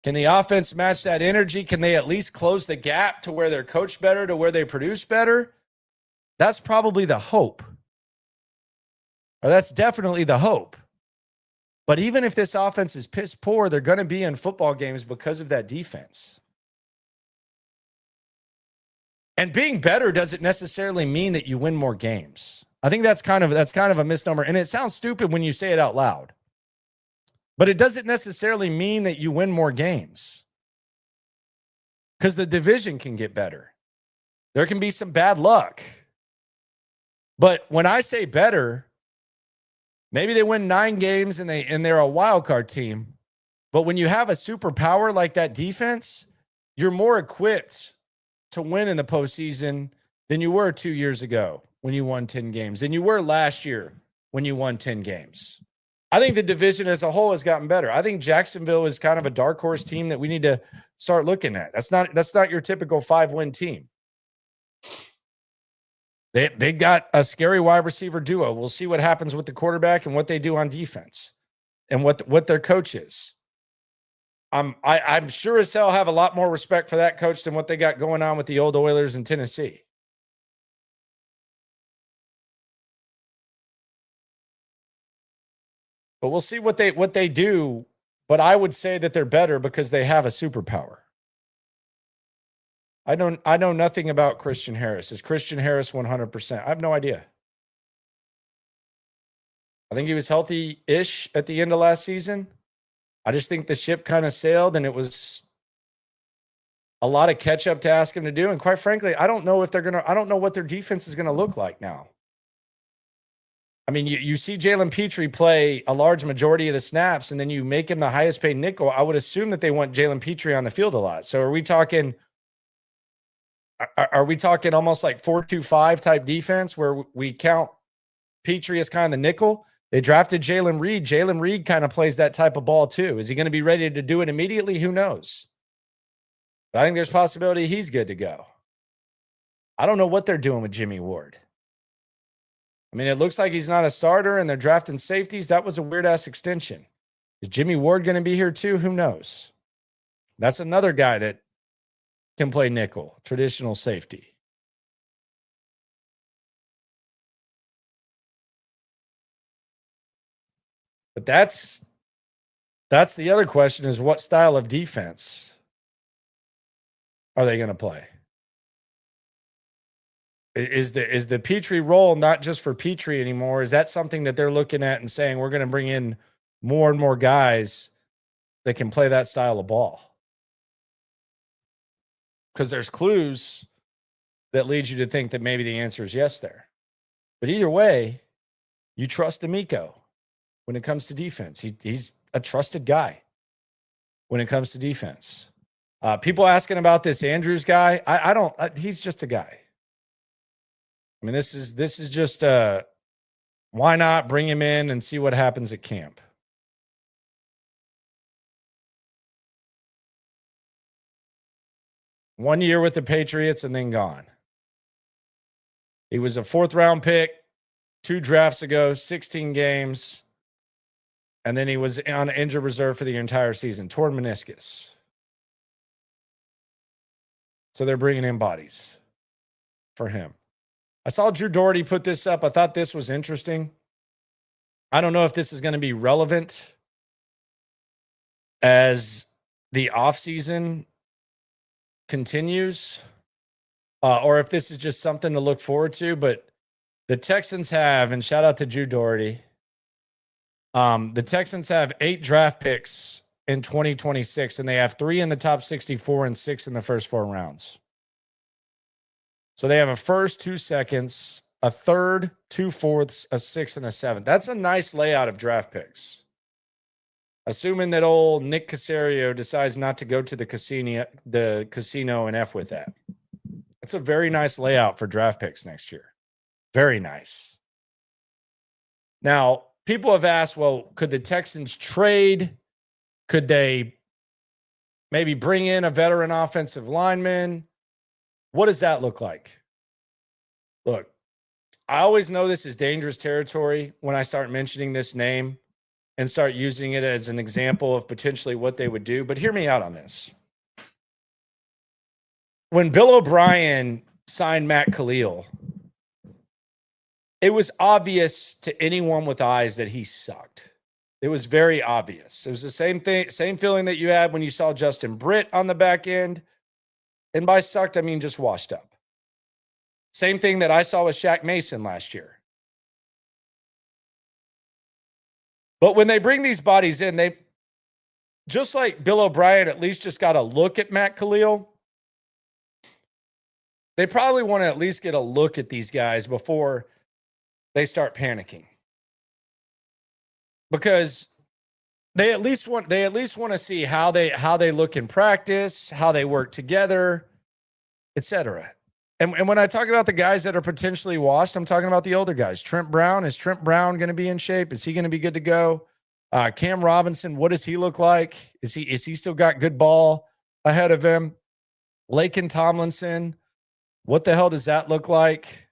Can the offense match that energy? Can they at least close the gap to where they're coached better, to where they produce better? That's probably the hope. Or that's definitely the hope. But even if this offense is piss poor, they're going to be in football games because of that defense. And being better doesn't necessarily mean that you win more games. I think that's kind of a misnomer. And it sounds stupid when you say it out loud. But it doesn't necessarily mean that you win more games. Because the division can get better. There can be some bad luck. But when I say better, maybe they win 9 games and they're a wild card team. But when you have a superpower like that defense, you're more equipped to win in the postseason than you were 2 years ago when you won 10 games, than you were last year when you won 10 games. I think the division as a whole has gotten better. I think Jacksonville is kind of a dark horse team that we need to start looking at. That's not your typical 5-win team. They got a scary wide receiver duo. We'll see what happens with the quarterback and what they do on defense and what their coach is. I'm sure as hell have a lot more respect for that coach than what they got going on with the old Oilers in Tennessee. But we'll see what they do. But I would say that they're better because they have a superpower. I know nothing about Christian Harris. Is Christian Harris 100%? I have no idea. I think he was healthy-ish at the end of last season. I just think the ship kind of sailed, and it was a lot of catch-up to ask him to do. And quite frankly, I don't know what their defense is gonna look like now. I mean, you see Jalen Petrie play a large majority of the snaps, and then you make him the highest paid nickel. I would assume that they want Jalen Petrie on the field a lot. So are we talking almost like 4-2-5 type defense where we count Petrie as kind of the nickel? They drafted Jalen Reed. Jalen Reed kind of plays that type of ball too. Is he going to be ready to do it immediately? Who knows? But I think there's possibility he's good to go. I don't know what they're doing with Jimmy Ward. I mean, it looks like he's not a starter and they're drafting safeties. That was a weird-ass extension. Is Jimmy Ward going to be here too? Who knows? That's another guy that can play nickel, traditional safety. But that's the other question is what style of defense are they going to play? Is the Petrie role not just for Petrie anymore? Is that something that they're looking at and saying we're going to bring in more and more guys that can play that style of ball? Because there's clues that lead you to think that maybe the answer is yes there. But either way, you trust D'Amico when it comes to defense. He's a trusted guy when it comes to defense. People asking about this Andrews guy. I don't. He's just a guy. I mean, this is just why not bring him in and see what happens at camp? One year with the Patriots and then gone. He was a 4th-round pick 2 drafts ago, 16 games, and then he was on injured reserve for the entire season, torn meniscus. So they're bringing in bodies for him. I saw Drew Doherty put this up. I thought this was interesting. I don't know if this is going to be relevant as the offseason continues or if this is just something to look forward to. But the Texans have, and shout out to Drew Doherty, the Texans have 8 draft picks in 2026, and they have 3 in the top 64 and 6 in the first 4 rounds. So they have a first, 2 seconds, a third, 2 fourths, a 6th, and a 7th. That's a nice layout of draft picks. Assuming that old Nick Caserio decides not to go to the casino and F with that. That's a very nice layout for draft picks next year. Very nice. Now, people have asked, well, could the Texans trade? Could they maybe bring in a veteran offensive lineman? What does that look like? Look, I always know this is dangerous territory when I start mentioning this name and start using it as an example of potentially what they would do. But hear me out on this. When Bill O'Brien signed Matt Khalil, it was obvious to anyone with eyes that he sucked. It was very obvious. It was the same feeling that you had when you saw Justin Britt on the back end. And by sucked, I mean just washed up. Same thing that I saw with Shaq Mason last year. But when they bring these bodies in, they, just like Bill O'Brien at least just got a look at Matt Khalil, they probably want to at least get a look at these guys before they start panicking. Because they at least want to see how they look in practice, how they work together, etc. And when I talk about the guys that are potentially washed, I'm talking about the older guys. Trent Brown, is Trent Brown going to be in shape? Is he going to be good to go? Cam Robinson, what does he look like? Is he still got good ball ahead of him? Laken Tomlinson, what the hell does that look like?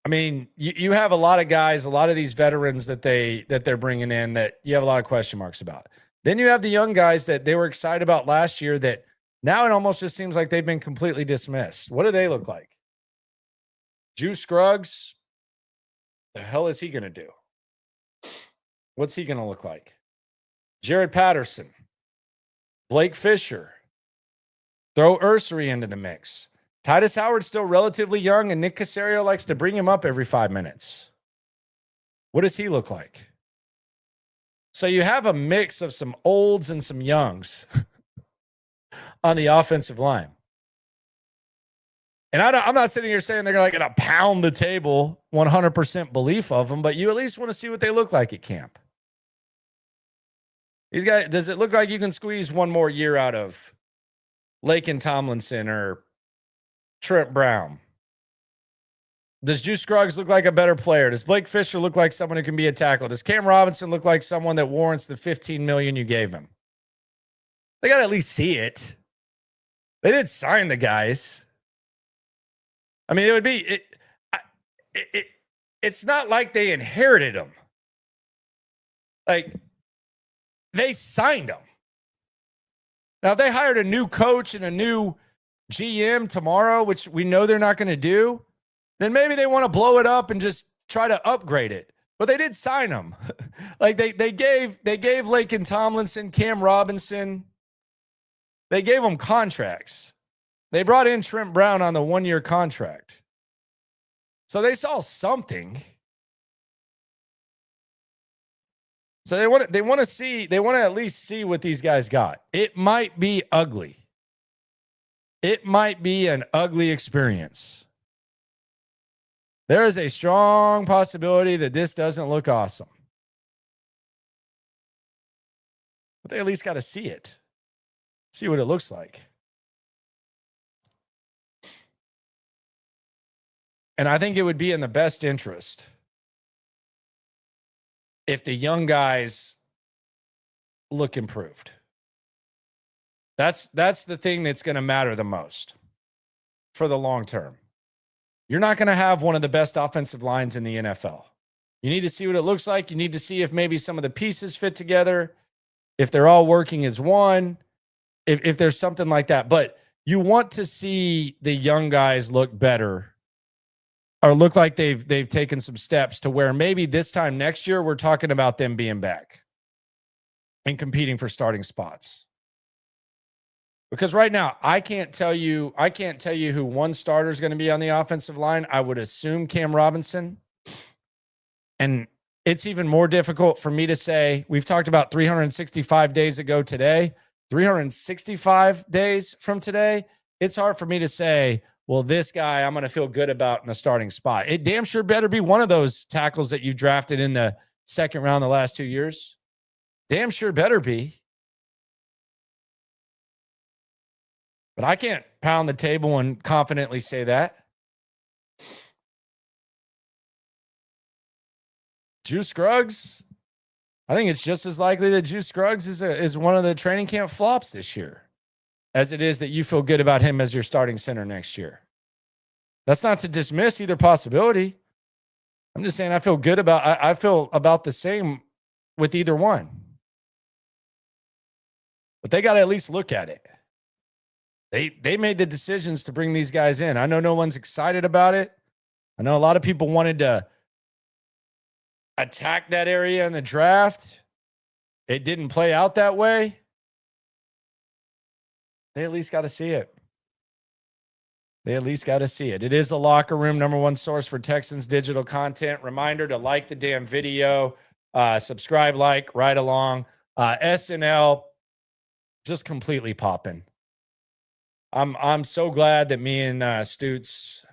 I mean, you have a lot of guys, a lot of these veterans that they're bringing in that you have a lot of question marks about. Then you have the young guys that they were excited about last year that now it almost just seems like they've been completely dismissed. What do they look like? Juice Scruggs, the hell is he going to do? What's he going to look like? Jared Patterson, Blake Fisher, throw Ursery into the mix. Titus Howard's still relatively young, and Nick Caserio likes to bring him up every 5 minutes. What does he look like? So you have a mix of some olds and some youngs on the offensive line. And I'm not sitting here saying they're going to pound the table, 100% belief of them, but you at least want to see what they look like at camp. These guys, does it look like you can squeeze one more year out of Laken Tomlinson or Trent Brown? Does Juice Scruggs look like a better player? Does Blake Fisher look like someone who can be a tackle? Does Cam Robinson look like someone that warrants the $15 million you gave him? They got to at least see it. They did sign the guys. I mean, it would be it's not like they inherited them. Like, they signed them. Now, if they hired a new coach and a new GM tomorrow, which we know they're not going to do, then maybe they want to blow it up and just try to upgrade it. But they did sign them. Like they gave Laken Tomlinson, Cam Robinson, they gave them contracts. They brought in Trent Brown on the 1-year contract. So they saw something. So they want to at least see what these guys got. It might be ugly. It might be an ugly experience. There is a strong possibility that this doesn't look awesome. But they at least got to see it. See what it looks like. And I think it would be in the best interest if the young guys look improved. That's the thing that's going to matter the most for the long term. You're not going to have one of the best offensive lines in the NFL. You need to see what it looks like. You need to see if maybe some of the pieces fit together, if they're all working as one, if there's something like that. But you want to see the young guys look better or look like they've taken some steps to where maybe this time next year we're talking about them being back and competing for starting spots. Because right now, I can't tell you who one starter is going to be on the offensive line. I would assume Cam Robinson. And it's even more difficult for me to say. We've talked about 365 days ago today. 365 days from today, it's hard for me to say, well, this guy I'm going to feel good about in a starting spot. It damn sure better be one of those tackles that you drafted in the second round the last 2 years. Damn sure better be. But I can't pound the table and confidently say that. Juice Scruggs, I think it's just as likely that Juice Scruggs is one of the training camp flops this year as it is that you feel good about him as your starting center next year. That's not to dismiss either possibility. I'm just saying I feel about the same with either one. But they got to at least look at it. They made the decisions to bring these guys in. I know no one's excited about it. I know a lot of people wanted to attack that area in the draft. It didn't play out that way. They at least got to see it. They at least got to see it. It is the Locker Room, #1 source for Texans digital content. Reminder to like the damn video, subscribe, like, right along. SNL just completely popping. I'm so glad that me and Stutz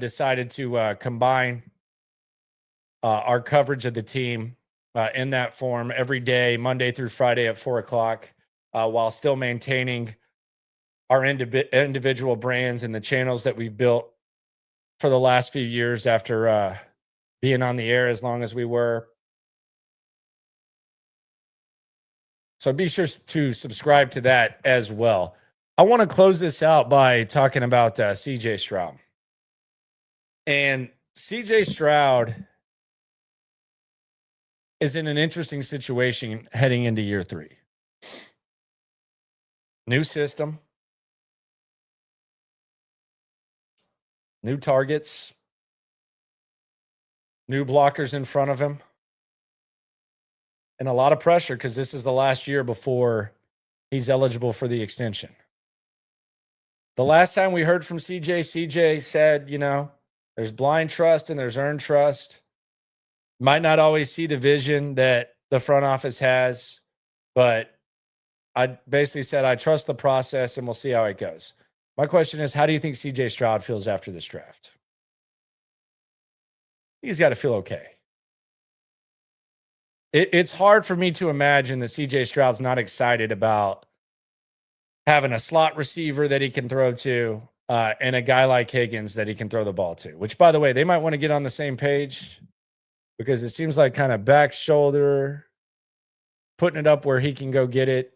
decided to combine our coverage of the team in that form every day, Monday through Friday at 4:00, while still maintaining our individual brands and the channels that we've built for the last few years after being on the air as long as we were. So be sure to subscribe to that as well. I want to close this out by talking about CJ Stroud. And CJ Stroud is in an interesting situation heading into year 3. New system, new targets, new blockers in front of him, and a lot of pressure because this is the last year before he's eligible for the extension. The last time we heard from CJ said, there's blind trust and there's earned trust. Might not always see the vision that the front office has, but I basically said, I trust the process and we'll see how it goes. My question is, how do you think CJ Stroud feels after this draft? He's got to feel okay. It's hard for me to imagine that CJ Stroud's not excited about having a slot receiver that he can throw to and a guy like Higgins that he can throw the ball to, which, by the way, they might want to get on the same page because it seems like kind of back shoulder, putting it up where he can go get it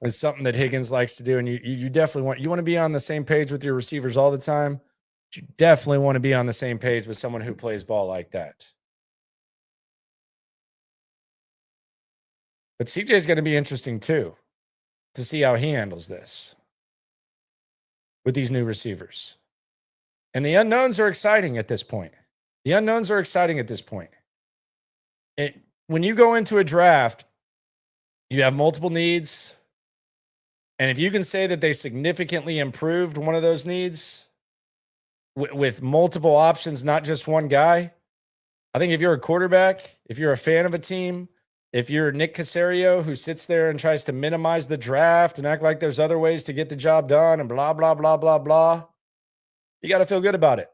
is something that Higgins likes to do. And you definitely want to be on the same page with your receivers all the time. But you definitely want to be on the same page with someone who plays ball like that. But CJ is going to be interesting too, to see how he handles this with these new receivers. And the unknowns are exciting at this point. When you go into a draft, you have multiple needs. And if you can say that they significantly improved one of those needs with multiple options, not just one guy, I think if you're a quarterback, if you're a fan of a team, if you're Nick Caserio who sits there and tries to minimize the draft and act like there's other ways to get the job done and blah, blah, blah, blah, blah, you got to feel good about it.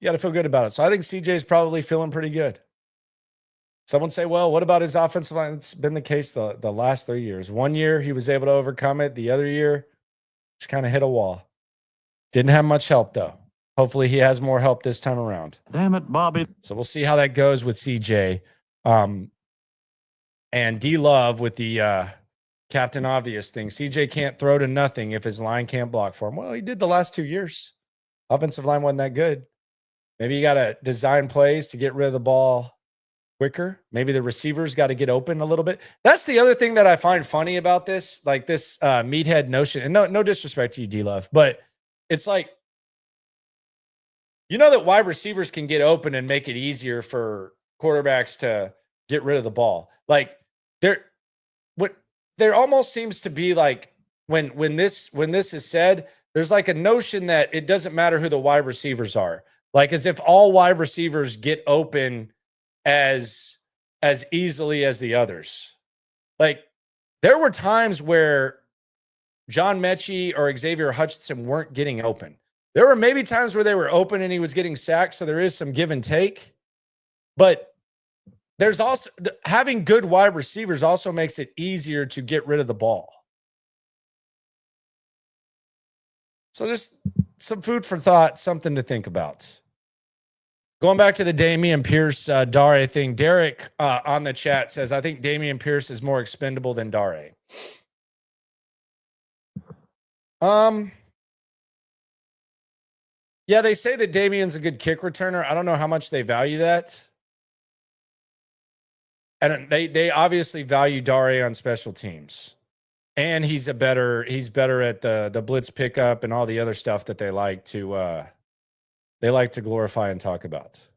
So I think CJ is probably feeling pretty good. Someone say, well, what about his offensive line? It's been the case the last 3 years. 1 year, he was able to overcome it. The other year, just kind of hit a wall. Didn't have much help, though. Hopefully, he has more help this time around. Damn it, Bobby. So we'll see how that goes with CJ. And D-Love with the Captain Obvious thing. CJ can't throw to nothing if his line can't block for him. Well, he did the last 2 years. Offensive line wasn't that good. Maybe you got to design plays to get rid of the ball quicker. Maybe the receivers got to get open a little bit. That's the other thing that I find funny about this, like this meathead notion. And no disrespect to you, D-Love, but it's like, that wide receivers can get open and make it easier for quarterbacks to get rid of the ball. Like there almost seems to be like when this is said, there's like a notion that it doesn't matter who the wide receivers are. Like as if all wide receivers get open as easily as the others. Like there were times where John Mechie or Xavier Hutchinson weren't getting open. There were maybe times where they were open and he was getting sacked, so there is some give and take. But there's also having good wide receivers also makes it easier to get rid of the ball. So just some food for thought, something to think about. Going back to the Dameon Pierce Dare thing, Derek on the chat says, I think Dameon Pierce is more expendable than Dare. Yeah, they say that Dameon's a good kick returner. I don't know how much they value that. And they obviously value Dare on special teams. And he's better at the blitz pickup and all the other stuff that they like to glorify and talk about.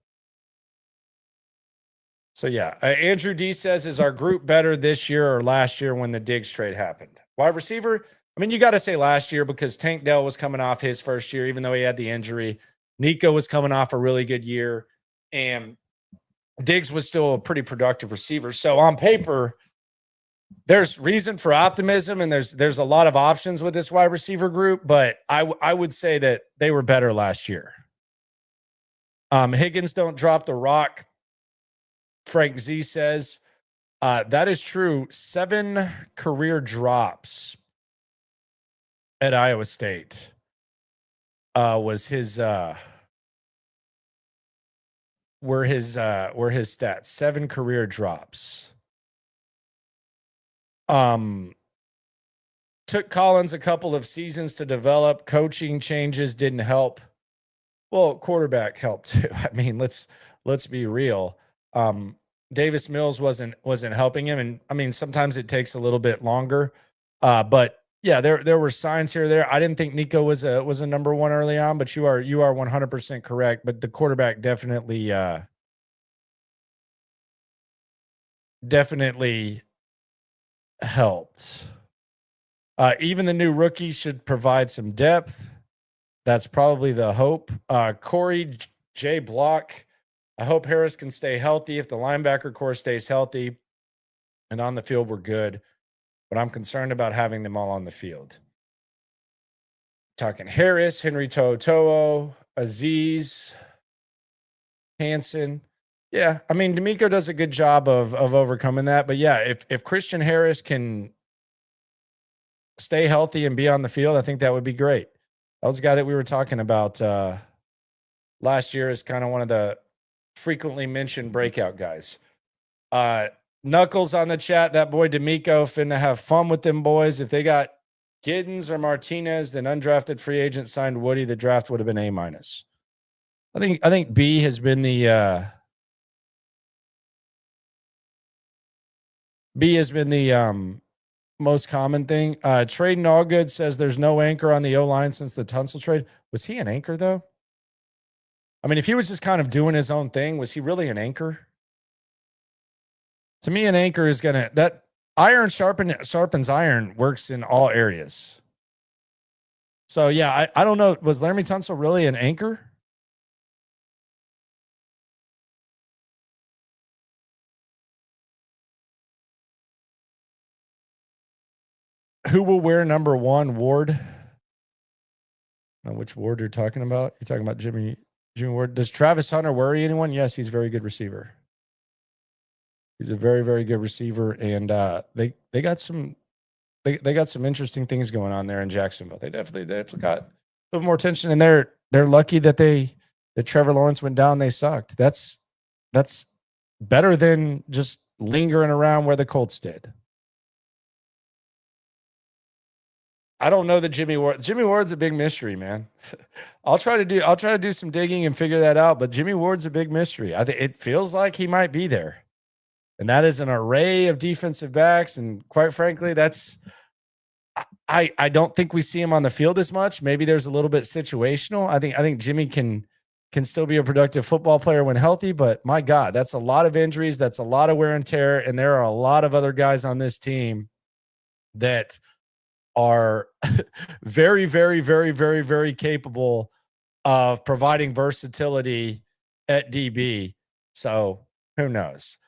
So yeah, Andrew D says, is our group better this year or last year when the Diggs trade happened? Wide receiver, I mean, you got to say last year because Tank Dell was coming off his first year, even though he had the injury. Nico was coming off a really good year, and Diggs was still a pretty productive receiver. So on paper, there's reason for optimism, and there's a lot of options with this wide receiver group. But I would say that they were better last year. Higgins don't drop the rock. Frank Z says that is true. 7 career drops at Iowa State was his were his stats. 7 career drops. Took Collins a couple of seasons to develop. Coaching changes didn't help. Well, quarterback helped too. I mean, let's be real. Davis Mills wasn't helping him, and I mean sometimes it takes a little bit longer. But yeah, there were signs here or there. I didn't think Nico was a number one early on, but you are 100% correct. But the quarterback definitely helped. Even the new rookies should provide some depth. That's probably the hope. Corey J. Block. I hope Harris can stay healthy. If the linebacker core stays healthy and on the field, we're good. But I'm concerned about having them all on the field. Talking Harris, Henry To'oTo'o, Aziz, Hansen. Yeah, I mean, D'Amico does a good job of overcoming that. But yeah, if Christian Harris can stay healthy and be on the field, I think that would be great. That was a guy that we were talking about last year as kind of one of the frequently mentioned breakout guys. Knuckles on the chat. That boy D'Amico finna have fun with them boys. If they got Giddens or Martinez, then undrafted free agent signed Woody, the draft would have been A-. I think B has been the most common thing. Trading Allgood says there's no anchor on the O-line since the Tunsil trade. Was he an anchor though? I mean, if he was just kind of doing his own thing, was he really an anchor? To me, an anchor is that iron sharpens iron, works in all areas. So yeah, I don't know. Was Laramie Tunsil really an anchor? Who will wear number 1? Ward. I don't know which Ward you're talking about. You're talking about Jimmy Ward. Does Travis Hunter worry anyone? Yes, he's a very good receiver. He's a very, very good receiver, and they got some interesting things going on there in Jacksonville. They definitely got a little more attention, and they're lucky that Trevor Lawrence went down. They sucked. That's better than just lingering around where the Colts did. I don't know that Jimmy Ward's a big mystery, man. I'll try to do some digging and figure that out, but Jimmy Ward's a big mystery. I think it feels like he might be there. And that is an array of defensive backs, and quite frankly, I don't think we see him on the field as much. Maybe there's a little bit situational. I think Jimmy can still be a productive football player when healthy, but my God, that's a lot of injuries, that's a lot of wear and tear, and there are a lot of other guys on this team that are very, very, very, very, very capable of providing versatility at DB. So who knows?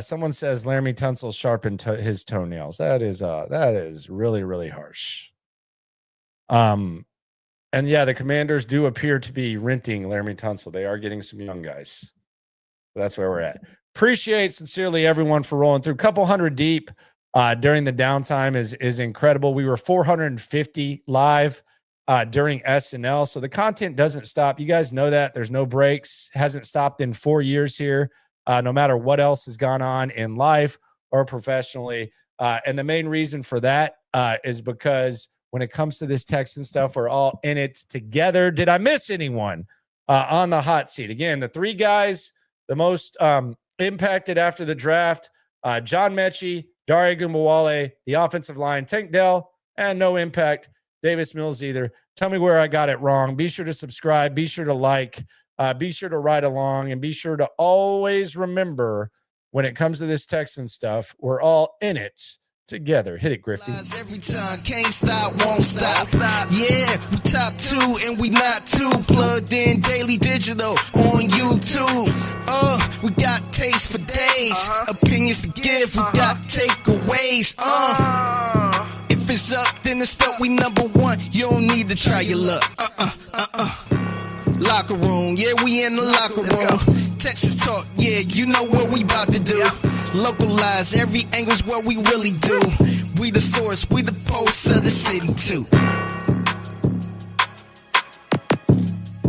Someone says Laramie Tunsil sharpened his toenails. That is really, really harsh. And yeah, the Commanders do appear to be renting Laramie Tunsil. They are getting some young guys. That's where we're at. Appreciate sincerely everyone for rolling through. Couple hundred deep during the downtime is incredible. We were 450 live during SNL, so the content doesn't stop. You guys know that. There's no breaks. Hasn't stopped in 4 years here. No matter what else has gone on in life or professionally. And the main reason for that is because when it comes to this Texan stuff, we're all in it together. Did I miss anyone on the hot seat? Again, the 3 guys, the most impacted after the draft, John Mechie, Dare Ogunbowale, the offensive line, Tank Dell, and no impact, Davis Mills either. Tell me where I got it wrong. Be sure to subscribe. Be sure to like. Be sure to ride along, and be sure to always remember when it comes to this Texan stuff, we're all in it together. Hit it, Griffey. Every time, can't stop, won't stop. Yeah, we top 2 and we not too plugged in daily digital on YouTube. We got taste for days, opinions to give, we got takeaways. If it's up, then it's up, we number 1. You don't need to try your luck. Locker room, yeah, we in the locker room. Texas talk, yeah, you know what we about to do. Localize, every angle's what we really do. We the source, we the pulse of the city too.